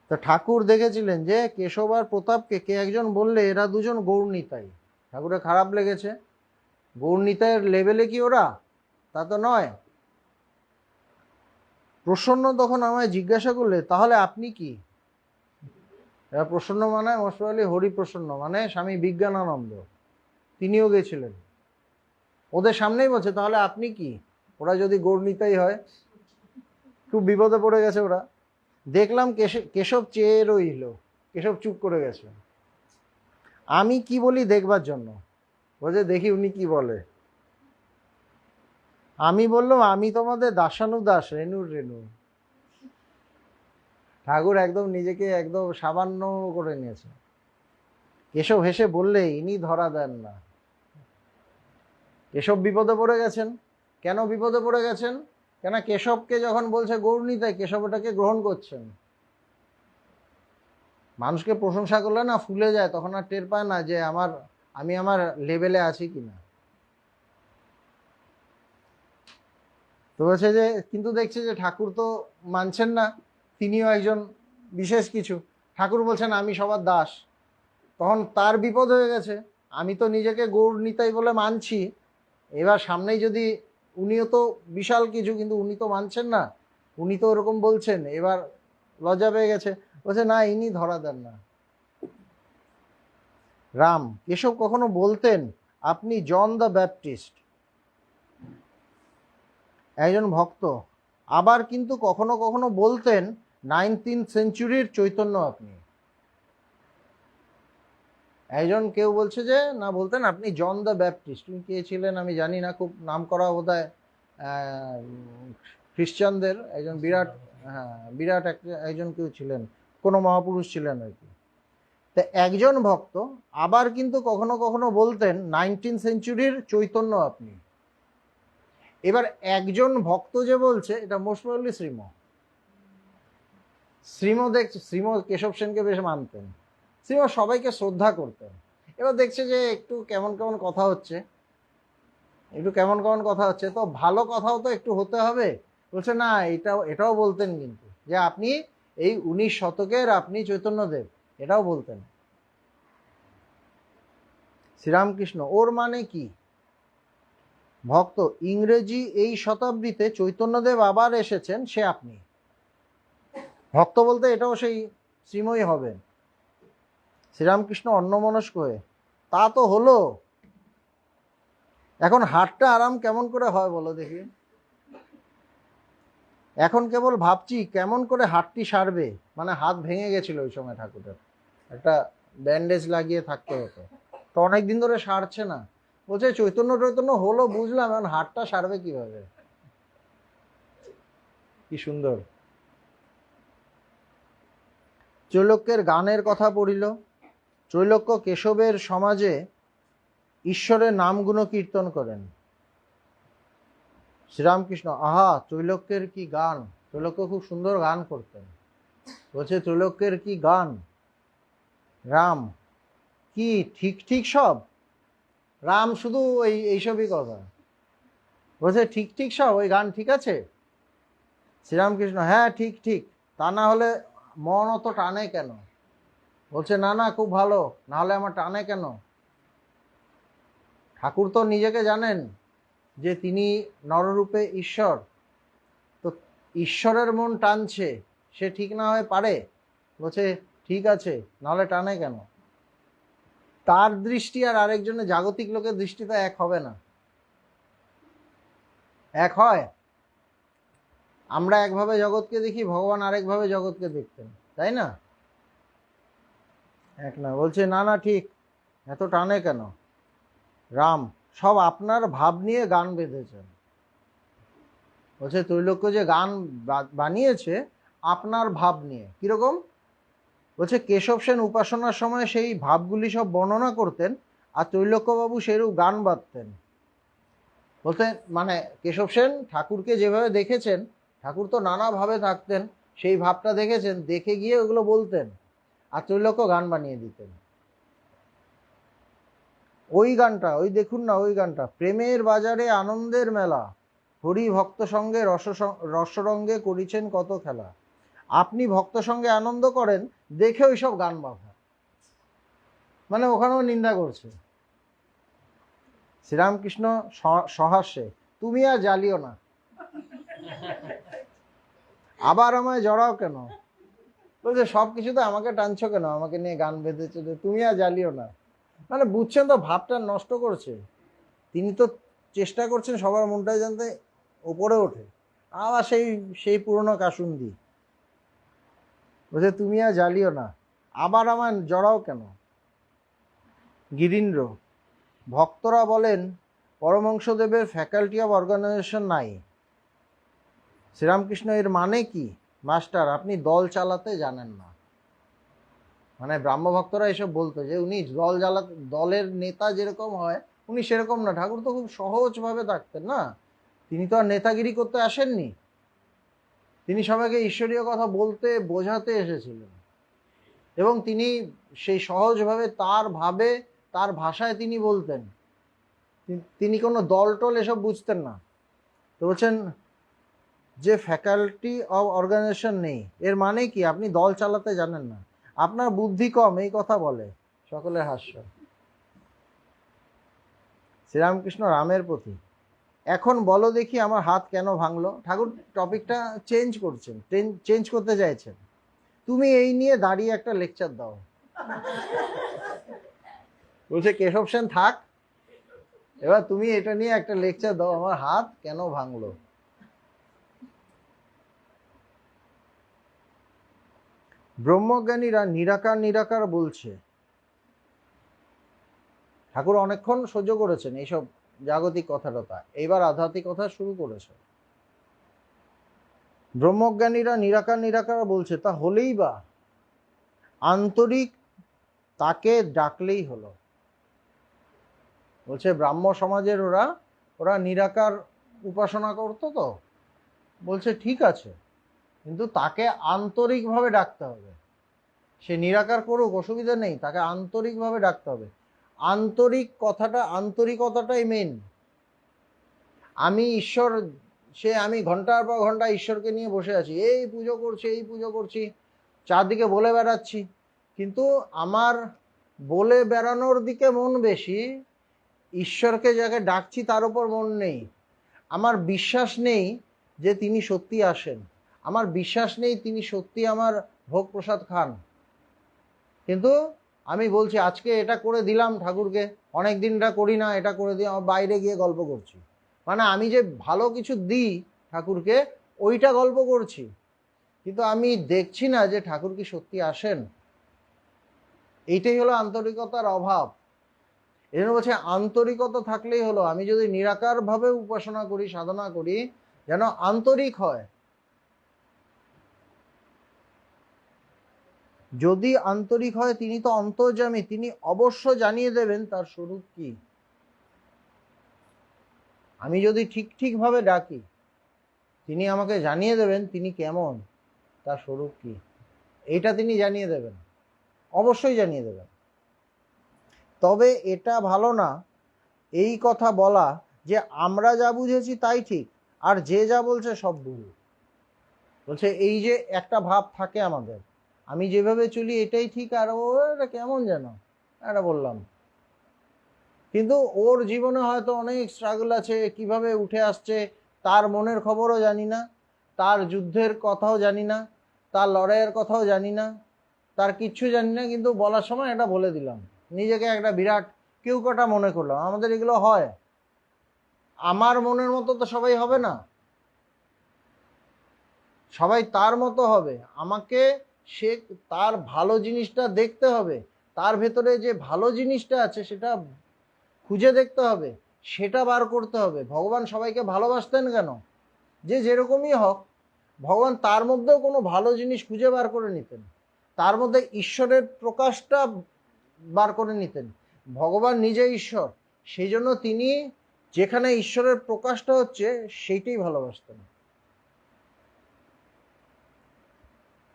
তা ঠাকুর দেখেছিলেন যে কেশব আর প্রতাপকে কে একজন বললে এরা দুজন গৌরনিতাই। ঠাকুরের খারাপ লেগেছে। গৌরনিতাইয়ের লেভেলে কি ওরা? তা তো নয়। প্রসন্ন তখন আমায় জিজ্ঞাসা করলে, তাহলে আপনি কি? এরা প্রসন্ন মানে মোস্ট হরিপ্রসন্ন, মানে স্বামী বিজ্ঞানানন্দ, তিনিও গেছিলেন। ওদের সামনেই বলছে তাহলে আপনি কি? ওরা যদি গৌরনিতাই হয়, খুব বিপদে পড়ে গেছে ওরা। দেখলাম কেশব চেয়ে রইল, কেশব চুপ করে গেছে। আমি কি বলি দেখবার জন্য, বলছে দেখি উনি কি বলে। আমি বললাম, আমি তোমাদের দাসানুদাস, রেণুর রেণু। ঠাকুর একদম নিজেকে একদম সামান্য করে নিয়েছে। কেশব হেসে বললে, ইনি ধরা দেন না। কেশব বিপদে পড়ে গেছেন। কেন বিপদে পড়ে গেছেন? কেন কেশবকে যখন বলছে গৌরনিতাই, কেশব ওটাকে গ্রহণ করছেন। মানুষকে প্রশংসা করলে না ফুলে যায়, তখন আর টের পায় না যে আমি আমার লেভেলে আছি কিনা। তো বলছে যে কিন্তু দেখছে যে ঠাকুর তো মানছেন না, তিনিও একজন বিশেষ কিছু। ঠাকুর বলছেন আমি সবার দাস, তখন তার বিপদ হয়ে গেছে। আমি তো নিজেকে গৌরনিতাই বলে মানছি, এবার সামনেই যদি উনিও তো বিশাল কিছু, কিন্তু উনি তো মানছেন না, উনি তো ওরকম বলছেন, এবার লজ্জা পেয়ে গেছে। বলছে না, ইনি ধরা দেন না। রাম, কেশব কখনো বলতেন আপনি জন দ্য ব্যাপটিস্ট, একজন ভক্ত। আবার কিন্তু কখনো কখনো বলতেন 19th সেঞ্চুরির চৈতন্য আপনি। একজন কেউ বলছে যে না, বলতেন আপনি জন দ্য ব্যাপটিস্ট। তুমি কে ছিলেন আমি জানি না, খুব নাম করা বোধহয় খ্রিস্টানদের একজন বিরাট, হ্যাঁ বিরাট একজন কেউ ছিলেন, কোনো মহাপুরুষ ছিলেন আর কি। তা একজন ভক্ত আবার কিন্তু কখনো কখনো বলতেন 19th সেঞ্চুরির চৈতন্য আপনি। এবার একজন ভক্ত যে বলছে, এটা মোস্ট প্রবাবলি শ্রীম কেশব সেনকে বেশ মানতেন। শ্রীম সবাইকে শ্রদ্ধা করতেন। এবার দেখছে যে একটু কেমন কেমন কথা হচ্ছে, তো ভালো কথাও তো একটু হতে হবে। বলছে না, এটাও বলতেন কিন্তু, যে আপনি এই 19 শতকের আপনি চৈতন্যদেব, এটাও বলতেন। শ্রীরামকৃষ্ণ, ওর মানে কি? ভক্ত, ইংরেজি এই শতাব্দীতে চৈতন্যদেব আবার এসেছেন, সে আপনি। ভক্ত বলতে এটাও সেই শ্রীময়ী হবে। শ্রীরামকৃষ্ণ অন্যমনস্ক হয়ে, তা তো হলো, এখন হাতটা আরাম কেমন করে হয় বলো দেখি। এখন কেবল ভাবছি কেমন করে হাতটি সারবে, মানে হাত ভেঙে গেছিল ওই সময় ঠাকুরের, একটা ব্যান্ডেজ লাগিয়ে থাকতে হতো, তো অনেকদিন ধরে সারছে না। বলছে চৈতন্য টৈতন্য হলো বুঝলাম, এখন হাতটা সারবে কিভাবে। কি সুন্দর। ত্রৈলোক্যের গানের কথা পড়িল। ত্রৈলোক্য কেশবের সমাজে ঈশ্বরের নামগুণ কীর্তন করেন। শ্রীরামকৃষ্ণ, আহা ত্রৈলোক্যের কি গান, ত্রৈলোক্য খুব সুন্দর গান করতেন। বলছে ত্রৈলোক্যের কি গান, রাম কি ঠিক ঠিক সব, রাম শুধু এইসবই কথা। বলছে ঠিক ঠিক সব, ওই গান ঠিক আছে। শ্রীরামকৃষ্ণ, হ্যাঁ ঠিক ঠিক, তা না হলে মন অত টানে কেন। বলছে না না খুব ভালো, না হলে আমার টানে কেন। ঠাকুর তো নিজেকে জানেন যে তিনি নররূপে ঈশ্বর, তো ঈশ্বরের মন টানছে, সে ঠিক না হয়ে পারে। বলছে ঠিক আছে, নাহলে টানে কেন। তার দৃষ্টি আর আরেকজনের জাগতিক লোকের দৃষ্টিতে এক হবে না। এক হয়? আমরা একভাবে জগৎকে দেখি, ভগবান আরেকভাবে জগৎকে দেখতেন, তাই না? এক না। বলছে না না ঠিক, এত টানে কেন। রাম সব আপনার ভাব নিয়ে গান বেঁধেছেন। বলছে ত্রৈলোক্য যে গান বানিয়েছে আপনার ভাব নিয়ে। কিরকম? বলছে কেশব সেন উপাসনার সময় সেই ভাবগুলি সব বর্ণনা করতেন, আর ত্রৈলোক্যবাবু সেরূপ গান বাঁধতেন। বলতে মানে কেশব সেন ঠাকুরকে যেভাবে দেখেছেন, ঠাকুর তো নানাভাবে থাকতেন, সেই ভাবটা দেখেছেন, দেখে গিয়ে ওগুলো বলতেন, আর ত্রৈলোক্য গান বানিয়ে দিতেন। ওই গানটা, ওই দেখুন না ওই গানটা, প্রেমের বাজারে আনন্দের মেলা, হরি ভক্ত সঙ্গে রসরঙ্গে করিছেন কত খেলা। আপনি ভক্ত সঙ্গে আনন্দ করেন দেখে ওই সব গান বাঁধা, মানে ওখানেও নিন্দা করছে। শ্রীরামকৃষ্ণ সহাস্যে, তুমি আর জ্বালিও না, আবার আমায় জড়াও কেন। বলছে সব কিছুতে আমাকে টানছো কেন, আমাকে নিয়ে গান বেঁধেছো, তুমি আর জ্বালিও না। মানে বুঝছেন তো, ভাবটা নষ্ট করছে। তিনি তো চেষ্টা করছেন সবার মনটাই জানতে ওপরে ওঠে, আবার সেই সেই পুরনো কাসুন্দি। বলছে তুমি আর জ্বালিও না, আবার আমায় জড়াও কেন। গিরীন্দ্র, ভক্তরা বলেন পরমহংসদেবের ফ্যাকাল্টি অফ অর্গানাইজেশন নাই। শ্রীরামকৃষ্ণ, এর মানে কি? মাস্টার আপনি দল চালাতে জানেন না। মানে ব্রাহ্মভক্তরা এসব বলতো যে উনি দলের নেতা যেরকম হয় উনি সেরকম না। ঠাকুর তো খুব সহজভাবে থাকতেন না, তিনি তো আর নেতাগিরি করতে আসেননি, তিনি সবাইকে ঈশ্বরীয় কথা বলতে বোঝাতে এসেছিলেন, এবং তিনি সেই সহজভাবে তার ভাবে তার ভাষায় তিনি বলতেন। তিনি কোনো দল টল এসব বুঝতেন না। তো বলছেন যে ফ্যাকাল্টি অফ অর্গানাইজেশন নেই, এর মানে কি? আপনি দল চালাতে জানেন না, আপনার বুদ্ধি কম, এই কথা বলে। সকলের হাস্য। শ্রীরামকৃষ্ণ রামের প্রতি, এখন বলো দেখি আমার হাত কেন ভাঙলো। ঠাকুর টপিকটা চেঞ্জ করছেন, চেঞ্জ করতে চাইছেন। তুমি এই নিয়ে দাঁড়িয়ে একটা লেকচার দাও। বলছে কেশব সেন থাক, এবার তুমি এটা নিয়ে একটা লেকচার দাও, আমার হাত কেন ভাঙলো। ব্রহ্মজ্ঞানীরা নিরাকার নিরাকার বলছে। ঠাকুর অনেকক্ষণ সহ্য করেছেন এইসব জাগতিক কথাটা, এইবার আধ্যাত্মিক কথা শুরু করেছে। ব্রহ্মজ্ঞানীরা নিরাকার নিরাকার বলছে, তা হলেই বা আন্তরিক তাকে ডাকলেই হলো। বলছে ব্রাহ্ম সমাজের ওরা নিরাকার উপাসনা করতো, তো বলছে ঠিক আছে, কিন্তু তাকে আন্তরিকভাবে ডাকতে হবে। সে নিরাকার করুক, অসুবিধা নেই, তাকে আন্তরিকভাবে ডাকতে হবে। আন্তরিক কথাটা, আন্তরিকতাটাই মেন। আমি ঈশ্বর, আমি ঘন্টার পর ঘন্টা ঈশ্বরকে নিয়ে বসে আছি, এই পুজো করছি এই পুজো করছি, চারদিকে বলে বেড়াচ্ছি, কিন্তু আমার বলে বেড়ানোর দিকে মন বেশি, ঈশ্বরকে যাকে ডাকছি তার উপর মন নেই। আমার বিশ্বাস নেই যে তিনি সত্যি আসেন, আমার বিশ্বাস নেই তিনি সত্যি আমার ভোগ প্রসাদ খান। কিন্তু আমি বলছি আজকে এটা করে দিলাম ঠাকুরকে, অনেক দিন এটা করি না, এটা করে দিয়ে আমার বাইরে গিয়ে গল্প করছি, মানে আমি যে ভালো কিছু দিই ঠাকুরকে ওইটা গল্প করছি, কিন্তু আমি দেখছি না যে ঠাকুর কি সত্যি আসেন। এইটাই হলো আন্তরিকতার অভাব। এই জন্য বলছে আন্তরিকতা থাকলেই হলো। আমি যদি নিরাকার ভাবে উপাসনা করি, সাধনা করি, যেন আন্তরিক হয়। যদি আন্তরিক হয়, তিনি তো অন্তর্যামী, তিনি অবশ্য জানিয়ে দেবেন তার স্বরূপ কি। আমি যদি ঠিক ভাবে ডাকি, তিনি আমাকে জানিয়ে দেবেন তিনি কেমন, তার স্বরূপ কি, এইটা তিনি জানিয়ে দেবেন, অবশ্যই জানিয়ে দেবেন। তবে এটা ভালো না এই কথা বলা যে আমরা যা বুঝেছি তাই ঠিক, আর যে যা বলছে সব ভুল। বলছে এই যে একটা ভাব থাকে আমাদের, আমি যেভাবে চলি এটাই ঠিক, আর ও এটা কেমন যেন এটা বললাম। কিন্তু ওর জীবনে হয়তো অনেক স্ট্রাগল আছে, কিভাবে উঠে আসছে তার মনের খবরও জানি না, তার যুদ্ধের কথাও জানি না, তার লড়াইয়ের কথাও জানি না, তার কিচ্ছু জানি না, কিন্তু বলার সময় এটা বলে দিলাম, নিজেকে একটা বিরাট কেউ কটা মনে করলাম। আমাদের এগুলো হয়। আমার মনের মতো তো সবাই হবে না, সবাই তার মতো হবে। আমাকে সে তার ভালো জিনিসটা দেখতে হবে, তার ভেতরে যে ভালো জিনিসটা আছে সেটা খুঁজে দেখতে হবে, সেটা বার করতে হবে। ভগবান সবাইকে ভালোবাসতেন কেন? যে যেরকমই হোক ভগবান তার মধ্যেও কোনো ভালো জিনিস খুঁজে বার করে নিতেন, তার মধ্যে ঈশ্বরের প্রকাশটা বার করে নিতেন। ভগবান নিজে ঈশ্বর, সেই জন্য তিনি যেখানে ঈশ্বরের প্রকাশটা হচ্ছে সেইটাই ভালোবাসতেন।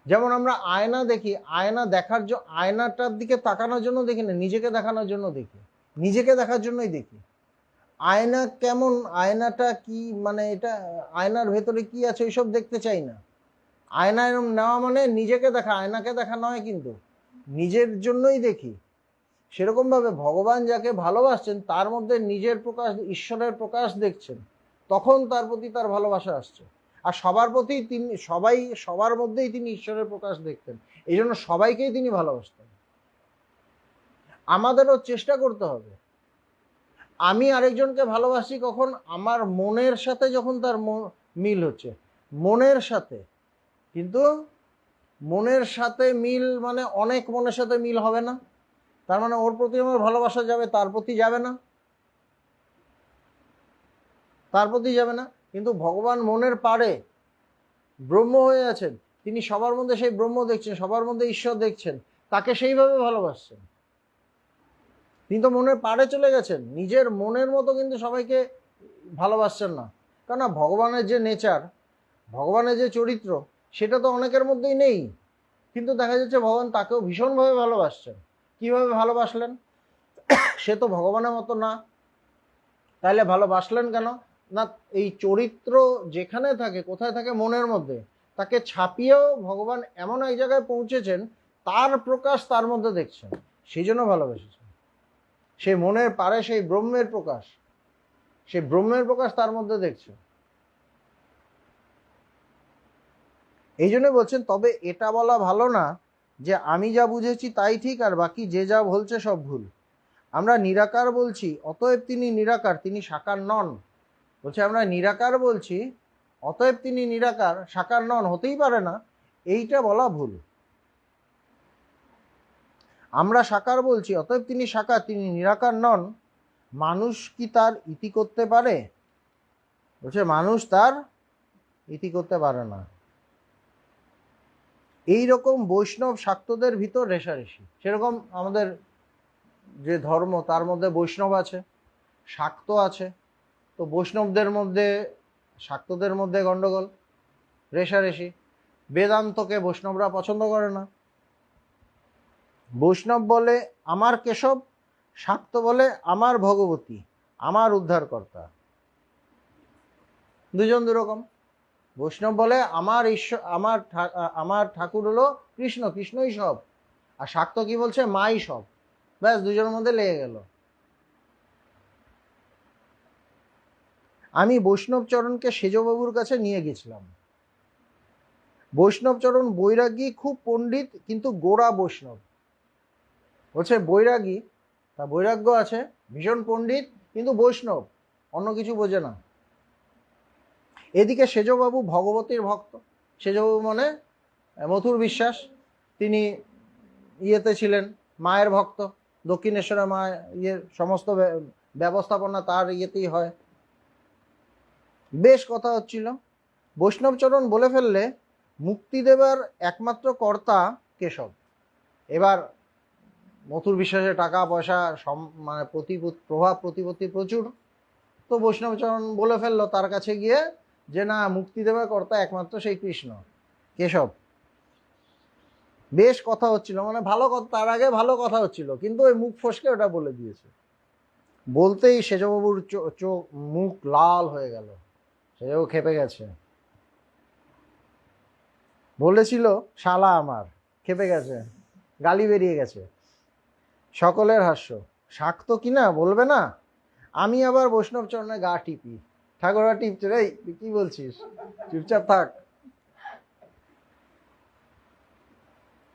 যেমন আমরা আয়না দেখি, আয়না দেখার জন্য, আয়নাটার দিকে তাকানোর জন্য দেখি না, নিজেকে দেখানোর জন্য দেখি, নিজেকে দেখার জন্যই দেখি। আয়না কেমন, আয়নাটা কি, মানে এটা আয়নার ভেতরে কি আছে ওইসব দেখতে চাই না। আয়না এরম নেওয়া মানে নিজেকে দেখা, আয়নাকে দেখা নয়, কিন্তু নিজের জন্যই দেখি। সেরকম ভাবে ভগবান যাকে ভালোবাসছেন তার মধ্যে নিজের প্রকাশ, ঈশ্বরের প্রকাশ দেখছেন, তখন তার প্রতি তার ভালোবাসা আসছে। আর সবার প্রতি তিনি, সবাই সবার মধ্যেই তিনি ঈশ্বরের প্রকাশ দেখতেন, এই জন্য সবাইকেই তিনি ভালোবাসতেন। আমাদেরও চেষ্টা করতে হবে। আমি আরেকজনকে ভালোবাসি কখন? আমার মনের সাথে যখন তার মিল হচ্ছে, মনের সাথে। কিন্তু মনের সাথে মিল মানে অনেক মনের সাথে মিল হবে না, তার মানে ওর প্রতি আমার ভালোবাসা যাবে, তার প্রতি যাবে না, তার প্রতি যাবে না। কিন্তু ভগবান মনের পারে ব্রহ্ম হয়ে আছেন, তিনি সবার মধ্যে সেই ব্রহ্ম দেখছেন, সবার মধ্যে ঈশ্বর দেখছেন, তাকে সেইভাবে ভালোবাসছেন। তিনি তো মনের পারে চলে গেছেন, নিজের মনের মতো কিন্তু সবাইকে ভালোবাসছেন না। কেননা ভগবানের যে নেচার, ভগবানের যে চরিত্র, সেটা তো অনেকের মধ্যেই নেই। কিন্তু দেখা যাচ্ছে ভগবান তাকেও ভীষণভাবে ভালোবাসছেন। কিভাবে ভালোবাসলেন? সে তো ভগবানের মতো না, তাহলে ভালোবাসলেন কেন? না, এই চরিত্র যেখানে থাকে, কোথায় থাকে? মনের মধ্যে। তাকে ছাপিয়েও ভগবান এমন এক জায়গায় পৌঁছেছেন, তার প্রকাশ তার মধ্যে দেখছেন, সেই জন্য ভালোবেসেছেন। সেই মনের পারে সেই ব্রহ্মের প্রকাশ, সেই ব্রহ্মের প্রকাশ তার মধ্যে দেখছে। এই জন্য বলছেন তবে এটা বলা ভালো না যে আমি যা বুঝেছি তাই ঠিক আর বাকি যে যা বলছে সব ভুল। আমরা নিরাকার বলছি অতএব তিনি নিরাকার, তিনি সাকার নন। বলছে আমরা নিরাকার বলছি অতএব তিনি নিরাকার, সাকার নন, হতেই পারে না, এইটা বলা ভুল। আমরা সাকার বলছি অতএব তিনি সাকার, তিনি নিরাকার নন, মানুষ কি তার ইতি করতে পারে? বলছে মানুষ তার ইতি করতে পারে না। এই রকম বৈষ্ণব শাক্তদের ভিতর রেষারেষি। সেরকম আমাদের যে ধর্ম তার মধ্যে বৈষ্ণব আছে, শাক্ত আছে। তো বৈষ্ণবদের মধ্যে শাক্তদের মধ্যে গন্ডগোল, রেষারেষি। বেদান্তকে বৈষ্ণবরা পছন্দ করে না। বৈষ্ণব বলে আমার কেশব, শাক্ত বলে আমার ভগবতী, আমার উদ্ধারকর্তা। দুজন দুরকম। বৈষ্ণব বলে আমার ঈশ্বর, আমার ঠাকুর হলো কৃষ্ণ, কৃষ্ণই সব। আর শাক্ত কি বলছে? মাই সব। ব্যাস, দুজনের মধ্যে লেগে গেল। আমি বৈষ্ণব চরণকে সেজবাবুর কাছে নিয়ে গেছিলাম। বৈষ্ণবচরণ বৈরাগী, খুব পণ্ডিত কিন্তু গোড়া বৈষ্ণব। বলছে বৈরাগী, তা বৈরাগ্য আছে, ভীষণ পণ্ডিত কিন্তু বৈষ্ণব, অন্য কিছু বোঝে না। এদিকে সেজবাবু ভগবতীর ভক্ত। সেজবাবু মানে মথুর বিশ্বাস, তিনি ইয়েতে ছিলেন, মায়ের ভক্ত। দক্ষিণেশ্বরের মা ইয়ের সমস্ত ব্যবস্থাপনা তার ইয়েতেই হয়। বেশ কথা হচ্ছিল। বৈষ্ণবচরণ বলে ফেললে মুক্তি দেবার একমাত্র কর্তা কেশব। এবার মথুর বিশ্বাসের টাকা পয়সা মানে প্রভাব প্রতিপত্তি প্রচুর, তো বৈষ্ণবচরণ বলে ফেললো তার কাছে গিয়ে যে না, মুক্তি দেবার কর্তা একমাত্র সেই কৃষ্ণ, কেশব। বেশ কথা হচ্ছিল, মানে ভালো কথা, তার আগে ভালো কথা হচ্ছিল, কিন্তু ওই মুখ ফসকে ওটা বলে দিয়েছে। বলতেই সেজবাবুর চোখ মুখ লাল হয়ে গেল, সেজবাবু খেপে গেছে। বলেছিল শালা আমার, খেপে গেছে, গালি বেরিয়ে গেছে। সকলের হাস্য। শাক তো কিনা বলবে না, আমি আবার বৈষ্ণব চরণে গা টিপি। ঠাকুররা টিপছে, রে তুই কি বলছিস, চুপচাপ থাক।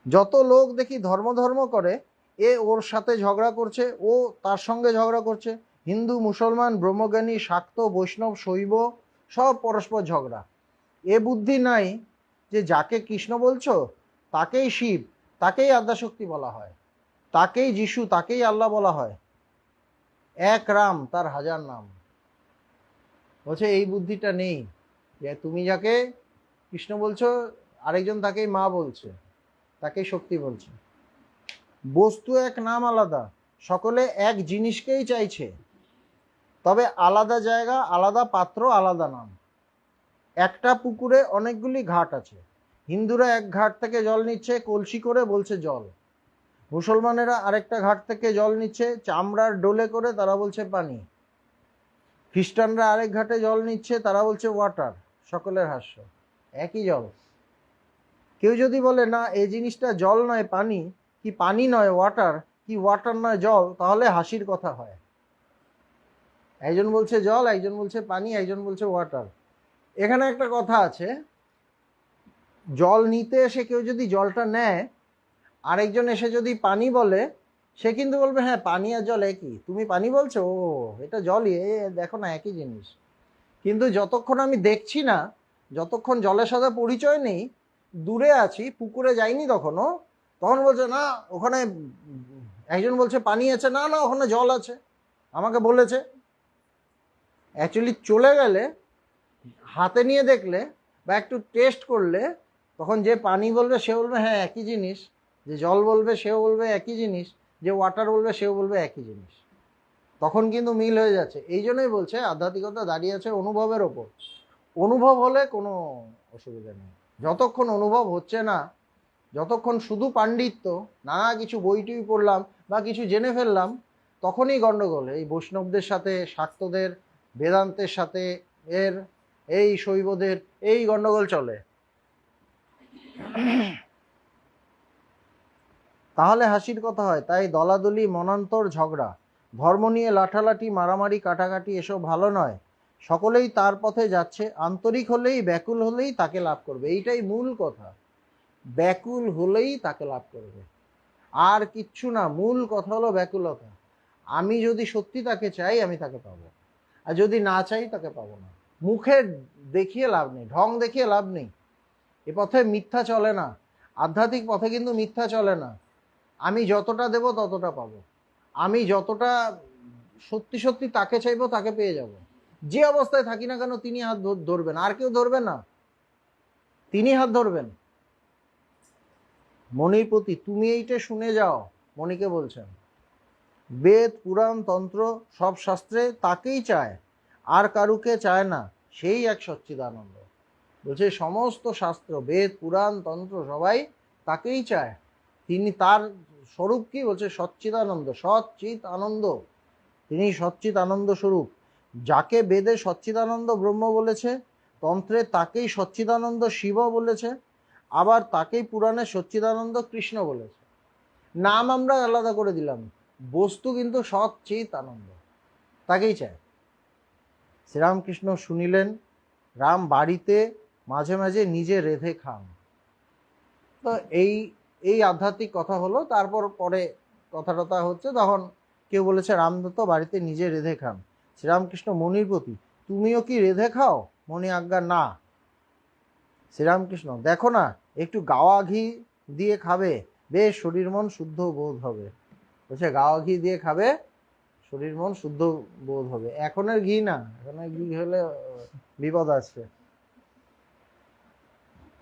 যত লোক দেখি ধর্ম ধর্ম করে, এ ওর সাথে ঝগড়া করছে, ও তার সঙ্গে ঝগড়া করছে। হিন্দু, মুসলমান, ব্রহ্মজ্ঞানী, শাক্ত, বৈষ্ণব, শৈব, সব পরস্পর ঝগড়া। এ বুদ্ধি নাই যে যাকে কৃষ্ণ বলছো তাকেই শিব, তাকেই আদ্যাশক্তি বলা হয়, তাকেই যিশু, তাকেই আল্লাহ বলা হয়। এক রাম, তার হাজার নাম। বলছে এই বুদ্ধিটা নেই যে তুমি যাকে কৃষ্ণ বলছো আরেকজন তাকেই মা বলছে, তাকেই শক্তি বলছে। বস্তু এক, নাম আলাদা, সকলে এক জিনিসকেই চাইছে, তবে আলাদা জায়গা, আলাদা পাত্র, আলাদা নাম। একটা পুকুরে অনেকগুলি ঘাট আছে। হিন্দুরা এক ঘাট থেকে জল নিচ্ছে কলসি করে, বলছে জল। মুসলমানেরা আরেকটা ঘাট থেকে জল নিচ্ছে চামড়ার ডোলে করে, তারা বলছে পানি। খ্রিস্টানরা আরেক ঘাটে জল নিচ্ছে, তারা বলছে ওয়াটার। সকলের হাস্য। একই জল। কেউ যদি বলে না এই জিনিসটা জল নয় পানি, কি পানি নয় ওয়াটার, কি ওয়াটার নয় জল, তাহলে হাসির কথা হয়। একজন বলছে জল, একজন বলছে পানি, একজন বলছে ওয়াটার। এখানে একটা কথা আছে, জল নিতে এসে কেউ যদি জলটা নেয়, আরেকজন এসে যদি পানি বলে, সে কিন্তু বলবে হ্যাঁ পানি আর জল একই, তুমি পানি বলছো, ও এটা জলই, দেখো না একই জিনিস। কিন্তু যতক্ষণ আমি দেখছি না, যতক্ষণ জলের সাথে পরিচয় নেই, দূরে আছি, পুকুরে যাইনি তখন বলছে না ওখানে, একজন বলছে পানি আছে, না না ওখানে জল আছে, আমাকে বলেছে। অ্যাকচুয়ালি চলে গেলে, হাতে নিয়ে দেখলে বা একটু টেস্ট করলে, তখন যে পানি বলবে সে বলবে হ্যাঁ একই জিনিস, যে জল বলবে সেও বলবে একই জিনিস, যে ওয়াটার বলবে সেও বলবে একই জিনিস। তখন কিন্তু মিল হয়ে যাচ্ছে। এই জন্যই বলছে আধ্যাত্মিকতা দাঁড়িয়ে আছে অনুভবের ওপর। অনুভব হলে কোনো অসুবিধা নেই। যতক্ষণ অনুভব হচ্ছে না, যতক্ষণ শুধু পাণ্ডিত্য, নানা কিছু বই টই পড়লাম বা কিছু জেনে ফেললাম, তখনই গণ্ডগোল। এই বৈষ্ণবদের সাথে, শাক্তদের, বেদান্তের সাথে, এর এই শৈবদের এই গণ্ডগোল চলে। তাহলে হাসির কথা হয়। তাই দলাদলি, মনান্তর, ঝগড়া, ধর্ম নিয়ে লাঠালাঠি, মারামারি, কাটাকাটি এসব ভালো নয়। সকলেই তার পথে যাচ্ছে, আন্তরিক হলেই, ব্যাকুল হলেই তাকে লাভ করবে। এইটাই মূল কথা, ব্যাকুল হলেই তাকে লাভ করবে, আর কিচ্ছু না। মূল কথা হলো ব্যাকুলতা। আমি যদি সত্যি তাকে চাই, আমি তাকে পাবো, আর যদি না চাই তাকে পাবো না। মুখে দেখিয়ে লাভ নেই, ঢং দেখিয়ে লাভ নেই। এ পথে মিথ্যা চলে না, আধ্যাত্মিক পথে কিন্তু মিথ্যা চলে না। আমি যতটা দেব ততটা পাবো, আমি যতটা সত্যি সত্যি তাকে চাইবো তাকে পেয়ে যাব। যে অবস্থায় থাকি না কেন তিনি হাত ধরবেন, আর কেউ ধরবে না, তিনি হাত ধরবেন। মনির প্রতি তুমি এইটা শুনে যাও, মণিকে বলছেন। বেদ, পুরাণ, তন্ত্র সব শাস্ত্রে তাকেই চায়, আর কারুকে চায় না, সেই এক সচ্চিদানন্দ। বলছে সমস্ত শাস্ত্র, বেদ, পুরাণ, তন্ত্র সবাই তাকেই চায়। তিনি, তার স্বরূপ কি বলছে? সচ্চিদানন্দ, সচ্চিত আনন্দ। তিনি সচ্চিত আনন্দ স্বরূপ। যাকে বেদে সচ্চিদানন্দ ব্রহ্ম বলেছে, তন্ত্রে তাকেই সচ্চিদানন্দ শিব বলেছে, আবার তাকেই পুরাণে সচ্চিদানন্দ কৃষ্ণ বলেছে। নাম আমরা আলাদা করে দিলাম, বস্তু কিন্তু সচ্চিত আনন্দ, তাকেই চায়। শ্রীরামকৃষ্ণ শুনিলেন, রাম বাড়িতে মাঝে মাঝে নিজে রেঁধে খান। তো এই এই আধ্যাত্মিক কথা হলো। তারপর পরে কথা টথা হচ্ছে, তখন কেউ বলেছে রামদত্ত বাড়িতে নিজে রেঁধে খান। শ্রীরামকৃষ্ণ মণির প্রতি, তুমিও কি রেঁধে খাও? মণি আজ্ঞা না। শ্রীরামকৃষ্ণ, দেখো না, একটু গাওয়া ঘি দিয়ে খাবে, বেশ শরীর মন শুদ্ধ বোধ হবে। বলছে গাওয়া ঘি দিয়ে খাবে, শরীর মন শুদ্ধ বোধ হবে। এখনের ঘি না, এখনের ঘি হলে বিপদ আছে।